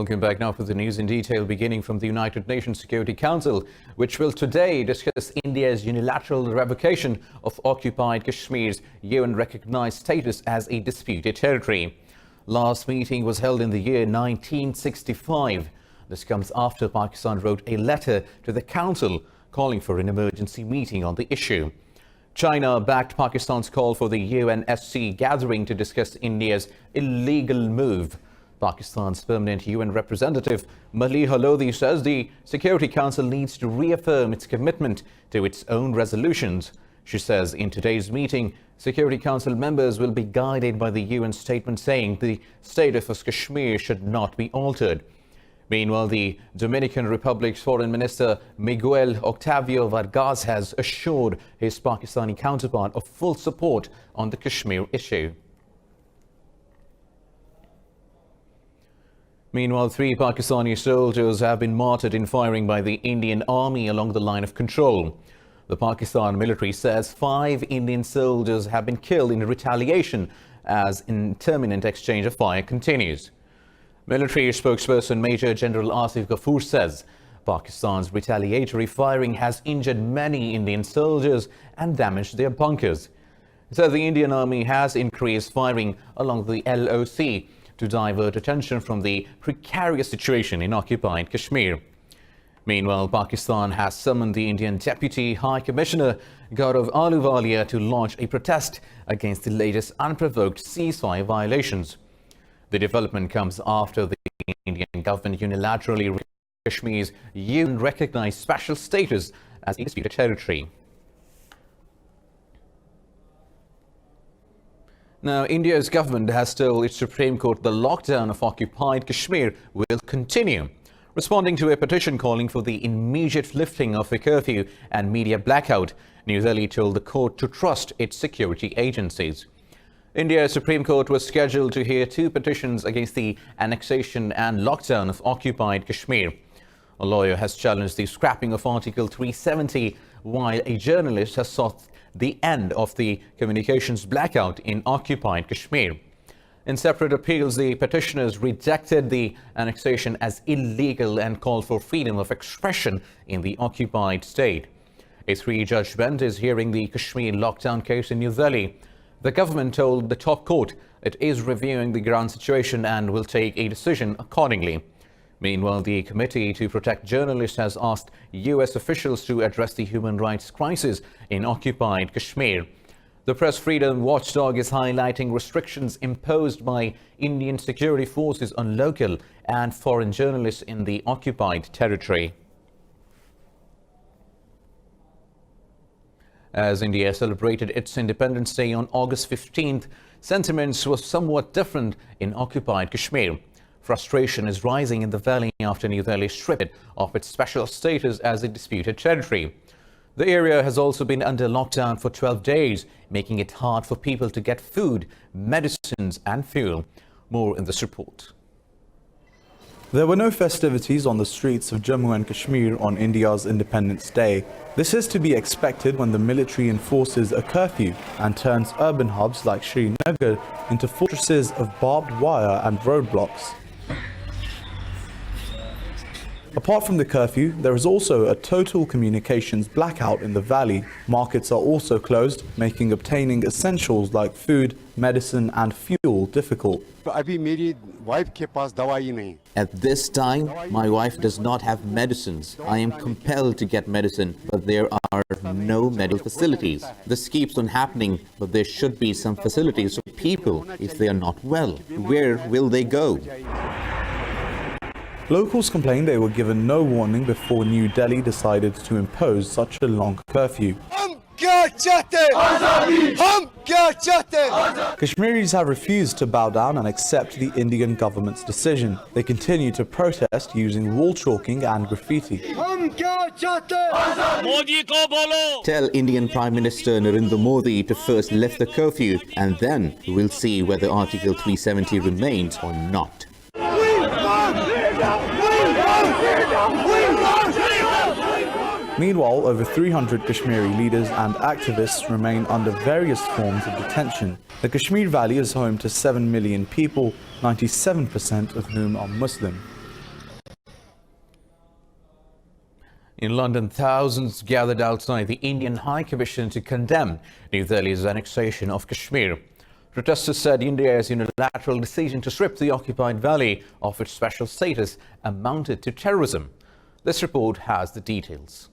Welcome back now for the news in detail, beginning from the United Nations Security Council, which will today discuss India's unilateral revocation of occupied Kashmir's UN-recognized status as a disputed territory. Last meeting was held in the year 1965. This comes after Pakistan wrote a letter to the Council calling for an emergency meeting on the issue. China backed Pakistan's call for the UNSC gathering to discuss India's illegal move. Pakistan's permanent UN representative Maliha Lodhi says the Security Council needs to reaffirm its commitment to its own resolutions. She says in today's meeting, Security Council members will be guided by the UN statement saying the status of Kashmir should not be altered. Meanwhile, the Dominican Republic's Foreign Minister Miguel Octavio Vargas has assured his Pakistani counterpart of full support on the Kashmir issue. Meanwhile, 3 Pakistani soldiers have been martyred in firing by the Indian Army along the line of control. The Pakistan military says 5 Indian soldiers have been killed in retaliation as intermittent exchange of fire continues. Military spokesperson Major General Asif Ghafoor says Pakistan's retaliatory firing has injured many Indian soldiers and damaged their bunkers. He said the Indian Army has increased firing along the LOC to divert attention from the precarious situation in occupied Kashmir. Meanwhile, Pakistan has summoned the Indian Deputy High Commissioner Gaurav Ahluwalia to launch a protest against the latest unprovoked ceasefire violations. The development comes after the Indian government unilaterally revoked Kashmir's UN-recognized special status as a disputed territory. Now, India's government has told its Supreme Court the lockdown of occupied Kashmir will continue. Responding to a petition calling for the immediate lifting of a curfew and media blackout, New Delhi told the court to trust its security agencies. India's Supreme Court was scheduled to hear 2 petitions against the annexation and lockdown of occupied Kashmir. A lawyer has challenged the scrapping of Article 370, while a journalist has sought the end of the communications blackout in occupied Kashmir. In separate appeals, the petitioners rejected the annexation as illegal and called for freedom of expression in the occupied state. A 3-judge bench is hearing the Kashmir lockdown case in New Delhi. The government told the top court it is reviewing the ground situation and will take a decision accordingly. Meanwhile, the Committee to Protect Journalists has asked US officials to address the human rights crisis in occupied Kashmir. The press freedom watchdog is highlighting restrictions imposed by Indian security forces on local and foreign journalists in the occupied territory. As India celebrated its Independence Day on August 15th, sentiments were somewhat different in occupied Kashmir. Frustration is rising in the valley after New Delhi stripped it of its special status as a disputed territory. The area has also been under lockdown for 12 days, making it hard for people to get food, medicines and fuel. More in this report. There were no festivities on the streets of Jammu and Kashmir on India's Independence Day. This is to be expected when the military enforces a curfew and turns urban hubs like Srinagar into fortresses of barbed wire and roadblocks. Apart from the curfew, there is also a total communications blackout in the valley. Markets are also closed, making obtaining essentials like food, medicine and fuel difficult. At this time, my wife does not have medicines. I am compelled to get medicine, but there are no medical facilities. This keeps on happening, but there should be some facilities for people if they are not well. Where will they go? Locals complained they were given no warning before New Delhi decided to impose such a long curfew. Kashmiris have refused to bow down and accept the Indian government's decision. They continue to protest using wall chalking and graffiti. Tell Indian Prime Minister Narendra Modi to first lift the curfew and then we'll see whether Article 370 remains or not. Meanwhile, over 300 Kashmiri leaders and activists remain under various forms of detention. The Kashmir Valley is home to 7 million people, 97% of whom are Muslim. In London, thousands gathered outside the Indian High Commission to condemn New Delhi's annexation of Kashmir. Protesters said India's unilateral decision to strip the occupied valley of its special status amounted to terrorism. This report has the details.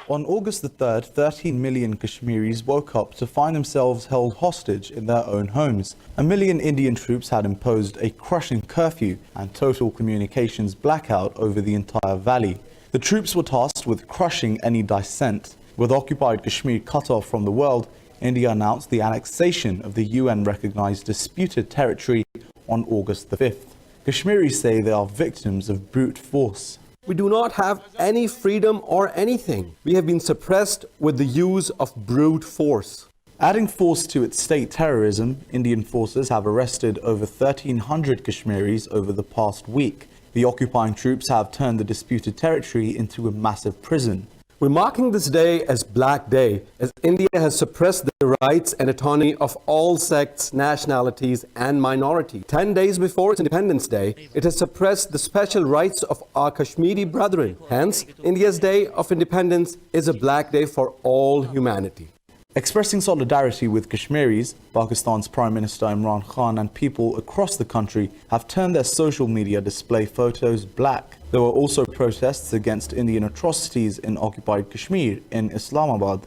On August the 3rd, 13 million Kashmiris woke up to find themselves held hostage in their own homes. 1 million Indian troops had imposed a crushing curfew and total communications blackout over the entire valley. The troops were tasked with crushing any dissent. With occupied Kashmir cut off from the world, India announced the annexation of the UN-recognized disputed territory on August the 5th. Kashmiris say they are victims of brute force. We do not have any freedom or anything. We have been suppressed with the use of brute force. Adding force to its state terrorism, Indian forces have arrested over 1,300 Kashmiris over the past week. The occupying troops have turned the disputed territory into a massive prison. We're marking this day as Black Day, as India has suppressed the rights and autonomy of all sects, nationalities, and minorities. 10 days before its Independence Day, it has suppressed the special rights of our Kashmiri brethren. Hence, India's Day of Independence is a Black Day for all humanity. Expressing solidarity with Kashmiris, Pakistan's Prime Minister Imran Khan and people across the country have turned their social media display photos black. There were also protests against Indian atrocities in occupied Kashmir in Islamabad.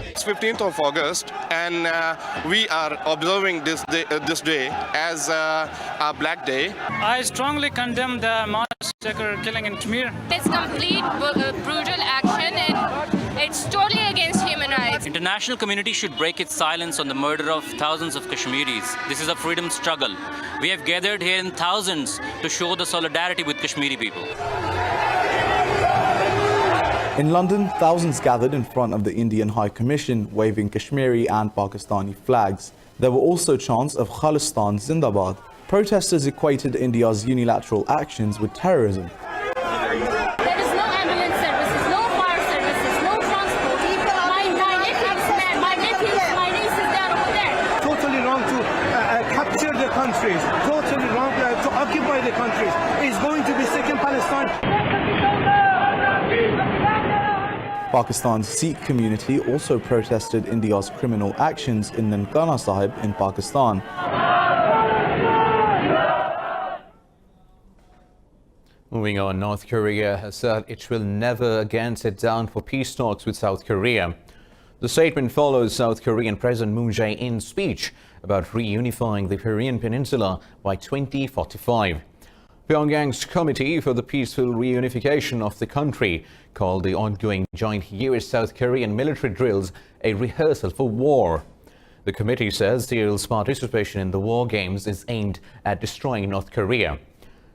It's 15th of August and we are observing this day as a Black Day. I strongly condemn the massacre killing in Kashmir. It's complete brutal action and it's totally against human rights. International community should break its silence on the murder of thousands of Kashmiris. This is a freedom struggle. We have gathered here in thousands to show the solidarity with Kashmiri people. In London, thousands gathered in front of the Indian High Commission, waving Kashmiri and Pakistani flags. There were also chants of Khalistan Zindabad. Protesters equated India's unilateral actions with terrorism. There is no ambulance services, no fire services, no transport. My nephews, my nieces, they are over there. Totally wrong to capture the countries, totally wrong to occupy the countries. It's going to be second Palestine. Pakistan's Sikh community also protested India's criminal actions in Nankana Sahib in Pakistan. Moving on, North Korea has said it will never again sit down for peace talks with South Korea. The statement follows South Korean President Moon Jae-in's speech about reunifying the Korean peninsula by 2045. Pyongyang's Committee for the Peaceful Reunification of the country called the ongoing joint US-South Korean military drills a rehearsal for war. The committee says Seoul's participation in the war games is aimed at destroying North Korea.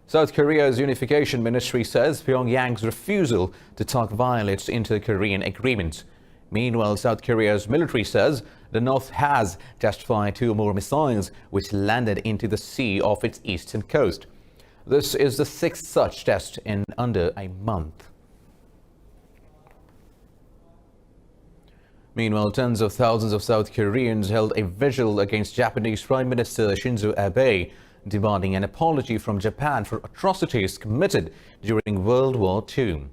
South Korea's Unification Ministry says Pyongyang's refusal to talk violates inter-Korean agreements. Meanwhile, South Korea's military says the North has tested 2 more missiles which landed into the sea off its eastern coast. This is the 6th such test in under a month. Meanwhile, tens of thousands of South Koreans held a vigil against Japanese Prime Minister Shinzo Abe, demanding an apology from Japan for atrocities committed during World War II.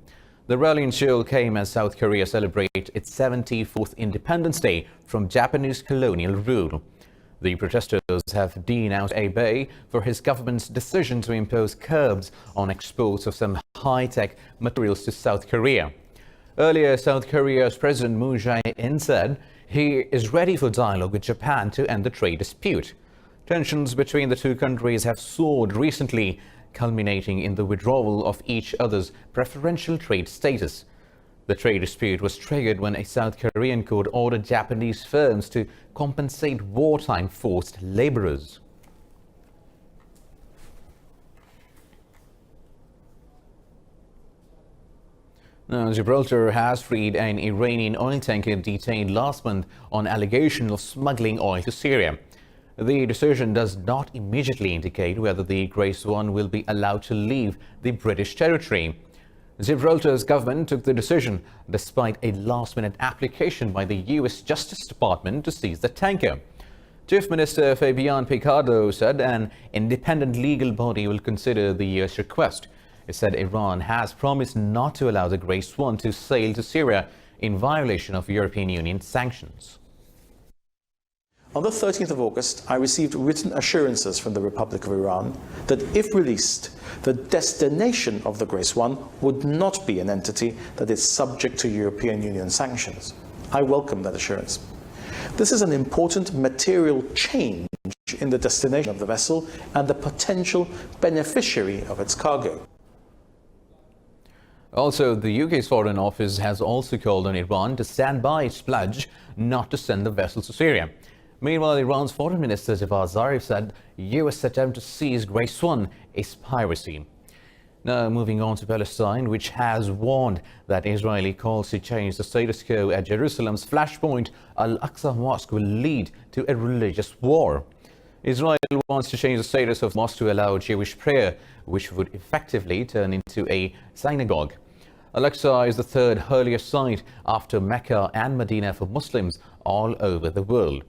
The rally in Seoul came as South Korea celebrates its 74th Independence Day from Japanese colonial rule. The protesters have denounced Abe for his government's decision to impose curbs on exports of some high-tech materials to South Korea. Earlier, South Korea's President Moon Jae-in said he is ready for dialogue with Japan to end the trade dispute. Tensions between the two countries have soared recently, culminating in the withdrawal of each other's preferential trade status. The trade dispute was triggered when a South Korean court ordered Japanese firms to compensate wartime forced laborers. Now, Gibraltar has freed an Iranian oil tanker detained last month on allegation of smuggling oil to Syria. The decision does not immediately indicate whether the Grace One will be allowed to leave the British territory. Gibraltar's government took the decision despite a last-minute application by the U.S. Justice Department to seize the tanker. Chief Minister Fabian Picardo said an independent legal body will consider the US request. It said Iran has promised not to allow the Grey Swan to sail to Syria in violation of European Union sanctions. On the 13th of August, I received written assurances from the Republic of Iran that if released, the destination of the Grey Swan would not be an entity that is subject to European Union sanctions. I welcome that assurance. This is an important material change in the destination of the vessel and the potential beneficiary of its cargo. Also, the UK's Foreign Office has also called on Iran to stand by its pledge not to send the vessels to Syria. Meanwhile, Iran's Foreign Minister Javad Zarif said US attempt to seize Grey Swan is piracy. Now, moving on to Palestine, which has warned that Israeli calls to change the status quo at Jerusalem's flashpoint Al-Aqsa Mosque will lead to a religious war. Israel wants to change the status of the mosque to allow Jewish prayer, which would effectively turn into a synagogue. Al-Aqsa is the third holiest site after Mecca and Medina for Muslims all over the world.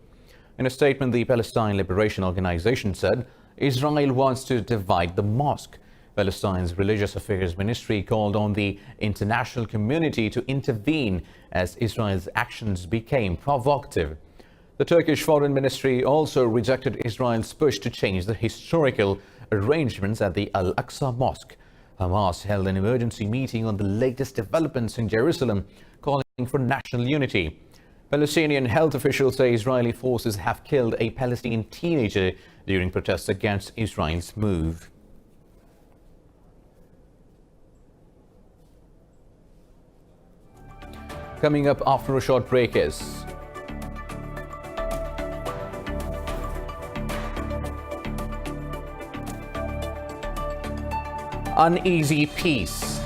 In a statement, the Palestine Liberation Organization said Israel wants to divide the mosque. Palestine's Religious Affairs Ministry called on the international community to intervene as Israel's actions became provocative. The Turkish Foreign Ministry also rejected Israel's push to change the historical arrangements at the Al-Aqsa Mosque. Hamas held an emergency meeting on the latest developments in Jerusalem, calling for national unity. Palestinian health officials say Israeli forces have killed a Palestinian teenager during protests against Israel's move. Coming up after a short break is uneasy peace.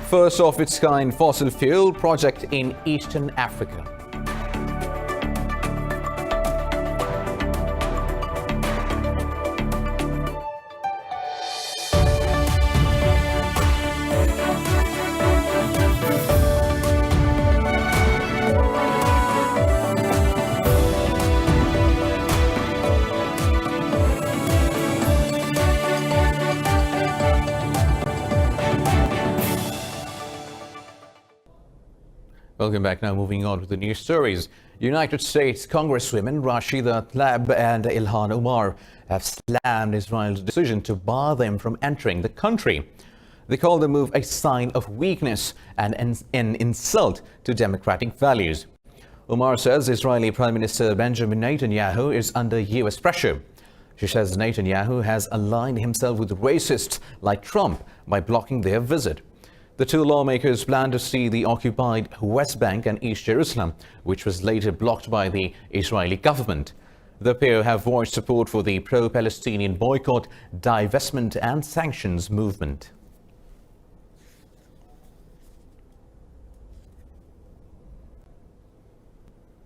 First of its kind fossil fuel project in Eastern Africa. Welcome back. Now moving on to the news stories. United States Congresswomen Rashida Tlaib and Ilhan Omar have slammed Israel's decision to bar them from entering the country. They call the move a sign of weakness and an insult to democratic values. Omar says Israeli Prime Minister Benjamin Netanyahu is under US pressure. She says Netanyahu has aligned himself with racists like Trump by blocking their visit. The two lawmakers plan to see the occupied West Bank and East Jerusalem, which was later blocked by the Israeli government. The pair have voiced support for the pro-Palestinian boycott, divestment and sanctions movement.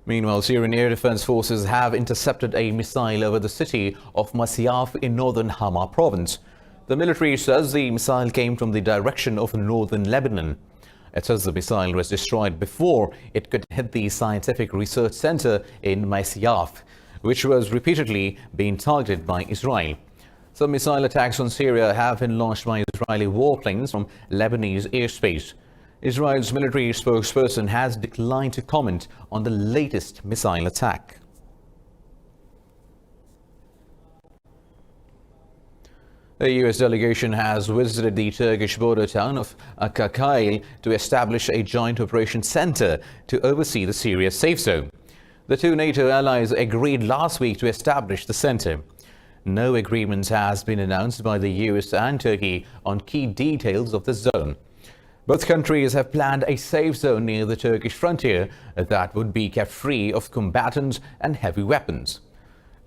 Meanwhile, Syrian air defense forces have intercepted a missile over the city of Masyaf in northern Hama province. The military says the missile came from the direction of northern Lebanon. It says the missile was destroyed before it could hit the scientific research center in Masyaf, which was repeatedly being targeted by Israel. Some missile attacks on Syria have been launched by Israeli warplanes from Lebanese airspace. Israel's military spokesperson has declined to comment on the latest missile attack. A U.S. delegation has visited the Turkish border town of Akakail to establish a joint operation center to oversee the Syria safe zone. The two NATO allies agreed last week to establish the center. No agreement has been announced by the U.S. and Turkey on key details of the zone. Both countries have planned a safe zone near the Turkish frontier that would be kept free of combatants and heavy weapons.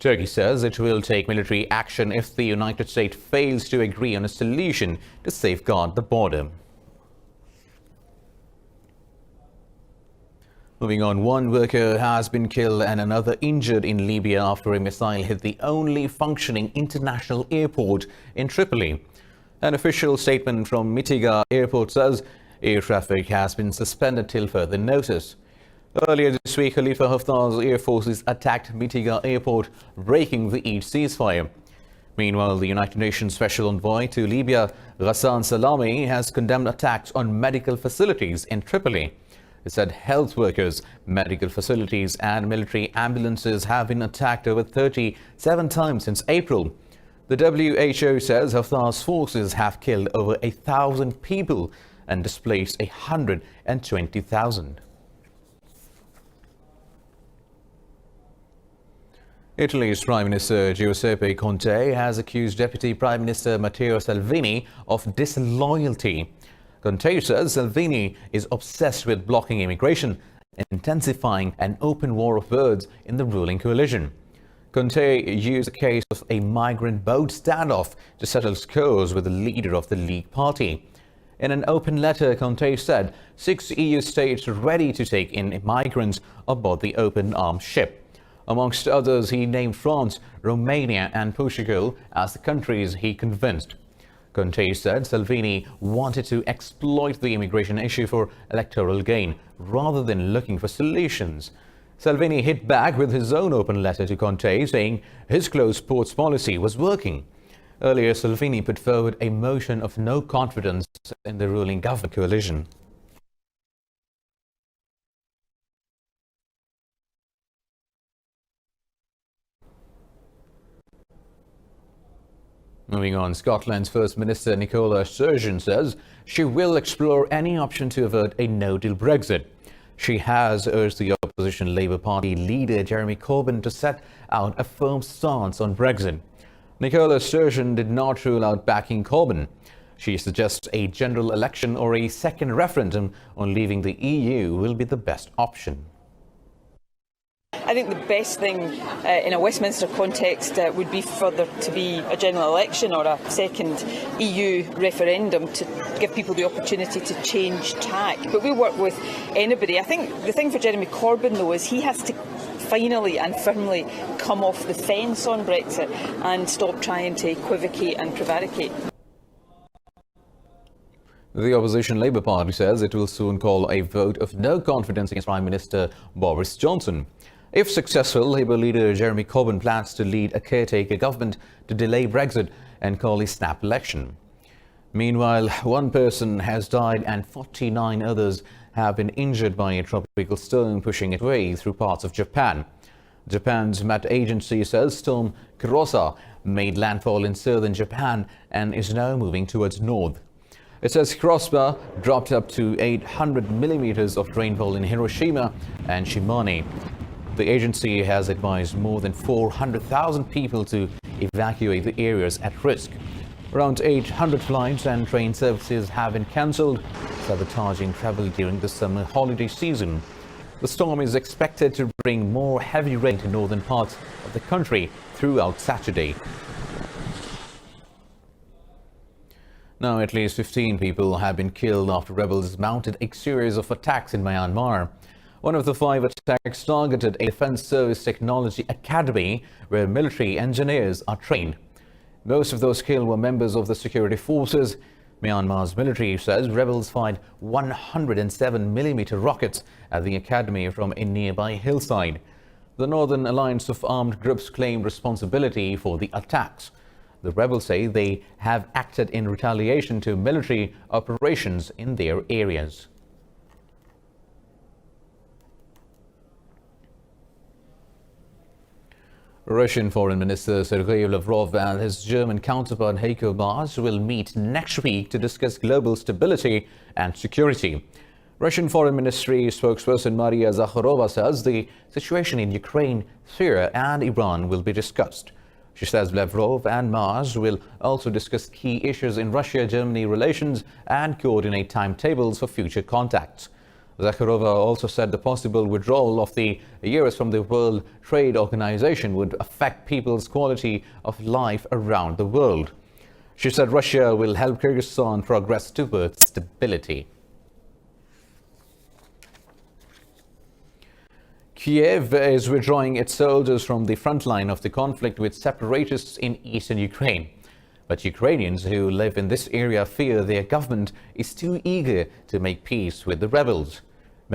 Turkey says it will take military action if the United States fails to agree on a solution to safeguard the border. Moving on, one worker has been killed and another injured in Libya after a missile hit the only functioning international airport in Tripoli. An official statement from Mitiga Airport says air traffic has been suspended till further notice. Earlier this week, Khalifa Haftar's air forces attacked Mitiga airport, breaking the Eid ceasefire. Meanwhile, the United Nations Special Envoy to Libya, Ghassan Salami, has condemned attacks on medical facilities in Tripoli. He said health workers, medical facilities and military ambulances have been attacked over 37 times since April. The WHO says Haftar's forces have killed over 1,000 people and displaced 120,000. Italy's Prime Minister Giuseppe Conte has accused Deputy Prime Minister Matteo Salvini of disloyalty. Conte says Salvini is obsessed with blocking immigration and intensifying an open war of words in the ruling coalition. Conte used the case of a migrant boat standoff to settle scores with the leader of the League Party. In an open letter, Conte said 6 EU states are ready to take in migrants aboard the open arms ship. Amongst others, he named France, Romania and Portugal as the countries he convinced. Conte said Salvini wanted to exploit the immigration issue for electoral gain rather than looking for solutions. Salvini hit back with his own open letter to Conte, saying his closed ports policy was working. Earlier, Salvini put forward a motion of no confidence in the ruling government coalition. Moving on, Scotland's First Minister Nicola Sturgeon says she will explore any option to avert a no-deal Brexit. She has urged the opposition Labour Party leader Jeremy Corbyn to set out a firm stance on Brexit. Nicola Sturgeon did not rule out backing Corbyn. She suggests a general election or a second referendum on leaving the EU will be the best option. I think the best thing in a Westminster context would be for there to be a general election or a second EU referendum to give people the opportunity to change tack. But we work with anybody. I think the thing for Jeremy Corbyn, though, is he has to finally and firmly come off the fence on Brexit and stop trying to equivocate and prevaricate. The opposition Labour Party says it will soon call a vote of no confidence against Prime Minister Boris Johnson. If successful, Labour leader Jeremy Corbyn plans to lead a caretaker government to delay Brexit and call a snap election. Meanwhile, 1 person has died and 49 others have been injured by a tropical storm pushing its way through parts of Japan. Japan's Met Agency says storm Kurosa made landfall in southern Japan and is now moving towards north. It says Kurosa dropped up to 800 millimeters of rainfall in Hiroshima and Shimane. The agency has advised more than 400,000 people to evacuate the areas at risk. Around 800 flights and train services have been cancelled, sabotaging travel during the summer holiday season. The storm is expected to bring more heavy rain to northern parts of the country throughout Saturday. Now, at least 15 people have been killed after rebels mounted a series of attacks in Myanmar. One of the 5 attacks targeted a Defence Service Technology Academy where military engineers are trained. Most of those killed were members of the security forces. Myanmar's military says rebels fired 107mm rockets at the academy from a nearby hillside. The Northern Alliance of Armed Groups claimed responsibility for the attacks. The rebels say they have acted in retaliation to military operations in their areas. Russian Foreign Minister Sergei Lavrov and his German counterpart Heiko Maas will meet next week to discuss global stability and security. Russian Foreign Ministry spokesperson Maria Zakharova says the situation in Ukraine, Syria and Iran will be discussed. She says Lavrov and Maas will also discuss key issues in Russia-Germany relations and coordinate timetables for future contacts. Zakharova also said the possible withdrawal of the US from the World Trade Organization would affect people's quality of life around the world. She said Russia will help Kyrgyzstan progress towards stability. Kiev is withdrawing its soldiers from the front line of the conflict with separatists in eastern Ukraine. But Ukrainians who live in this area fear their government is too eager to make peace with the rebels.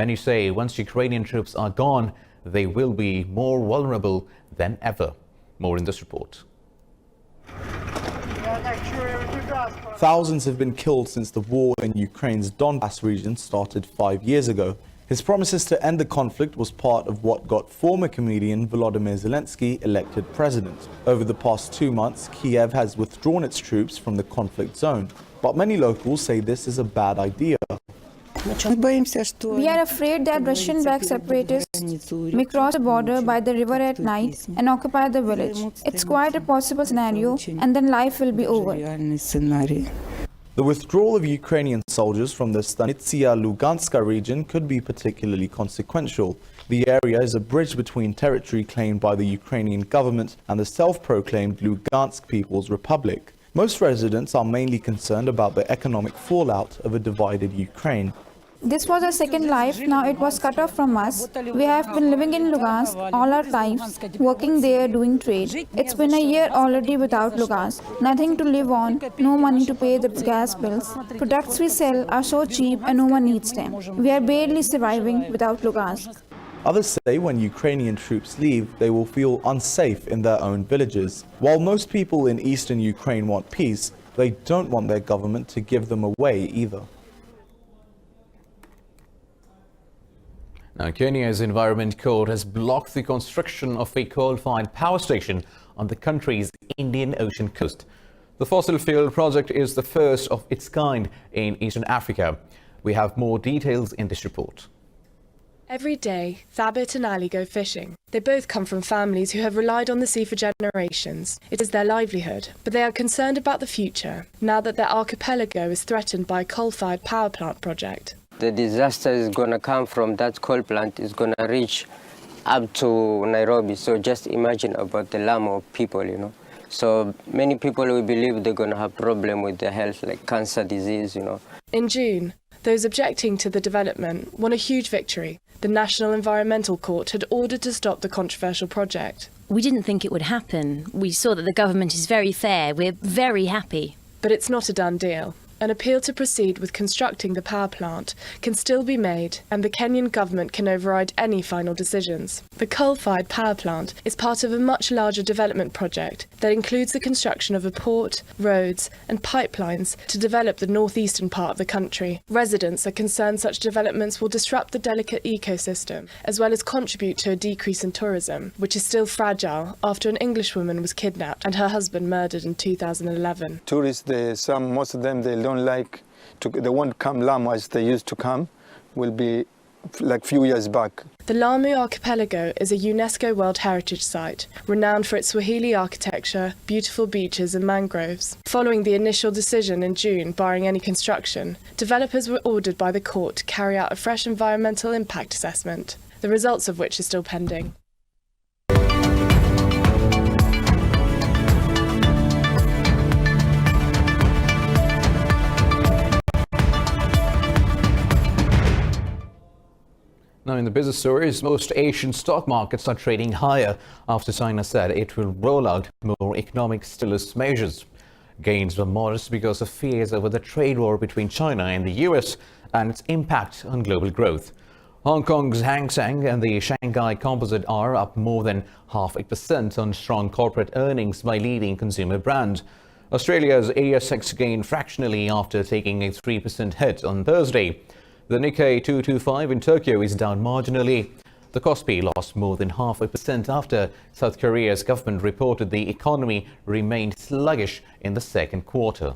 Many say once Ukrainian troops are gone, they will be more vulnerable than ever. More in this report. Thousands have been killed since the war in Ukraine's Donbass region started 5 years ago. His promises to end the conflict was part of what got former comedian Volodymyr Zelensky elected president. Over the past 2 months, Kiev has withdrawn its troops from the conflict zone. But many locals say this is a bad idea. We are afraid that Russian-backed separatists may cross the border by the river at night and occupy the village. It's quite a possible scenario, and then life will be over. The withdrawal of Ukrainian soldiers from the Stanitsia-Luganska region could be particularly consequential. The area is a bridge between territory claimed by the Ukrainian government and the self-proclaimed Lugansk People's Republic. Most residents are mainly concerned about the economic fallout of a divided Ukraine. This was our second life, now it was cut off from us. We have been living in Lugansk all our lives, working there, doing trade. It's been a year already without Lugansk. Nothing to live on, no money to pay the gas bills. Products we sell are so cheap and no one needs them. We are barely surviving without Lugansk. Others say when Ukrainian troops leave, they will feel unsafe in their own villages. While most people in eastern Ukraine want peace, they don't want their government to give them away either. Now, Kenya's Environment Court has blocked the construction of a coal-fired power station on the country's Indian Ocean coast. The fossil fuel project is the first of its kind in Eastern Africa. We have more details in this report. Every day, Thabit and Ali go fishing. They both come from families who have relied on the sea for generations. It is their livelihood, but they are concerned about the future, now that their archipelago is threatened by a coal-fired power plant project. The disaster is going to come from that coal plant, is going to reach up to Nairobi. So just imagine about the Lamu people, you know. So many people will believe they're going to have problem with their health, like cancer disease, you know. In June, those objecting to the development won a huge victory. The National Environmental Court had ordered to stop the controversial project. We didn't think it would happen. We saw that the government is very fair. We're very happy. But it's not a done deal. An appeal to proceed with constructing the power plant can still be made, and the Kenyan government can override any final decisions. The coal-fired power plant is part of a much larger development project that includes the construction of a port, roads and pipelines to develop the northeastern part of the country. Residents are concerned such developments will disrupt the delicate ecosystem, as well as contribute to a decrease in tourism, which is still fragile after an Englishwoman was kidnapped and her husband murdered in 2011. Tourists, most of them, they won't come Lamu as they used to come, will be like few years back. The Lamu archipelago is a UNESCO World Heritage Site, renowned for its Swahili architecture, beautiful beaches and mangroves. Following the initial decision in June barring any construction, developers were ordered by the court to carry out a fresh environmental impact assessment, the results of which are still pending. Now, in the business stories, most Asian stock markets are trading higher after China said it will roll out more economic stimulus measures. Gains were modest because of fears over the trade war between China and the US and its impact on global growth. Hong Kong's Hang Seng and the Shanghai Composite are up more than 0.5% on strong corporate earnings by leading consumer brands. Australia's ASX gained fractionally after taking a 3% hit on Thursday. The Nikkei 225 in Tokyo is down marginally. The Kospi lost more than 0.5% after South Korea's government reported the economy remained sluggish in the second quarter.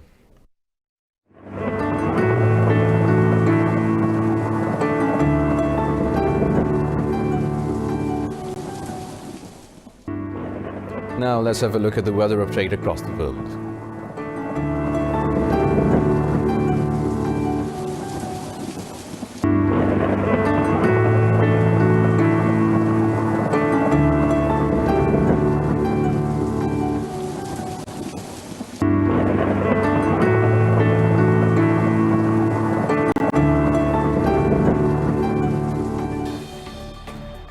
Now let's have a look at the weather update across the world.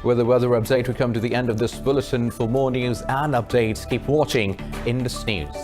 With the weather update, we come to the end of this bulletin. For more news and updates, keep watching Indus News.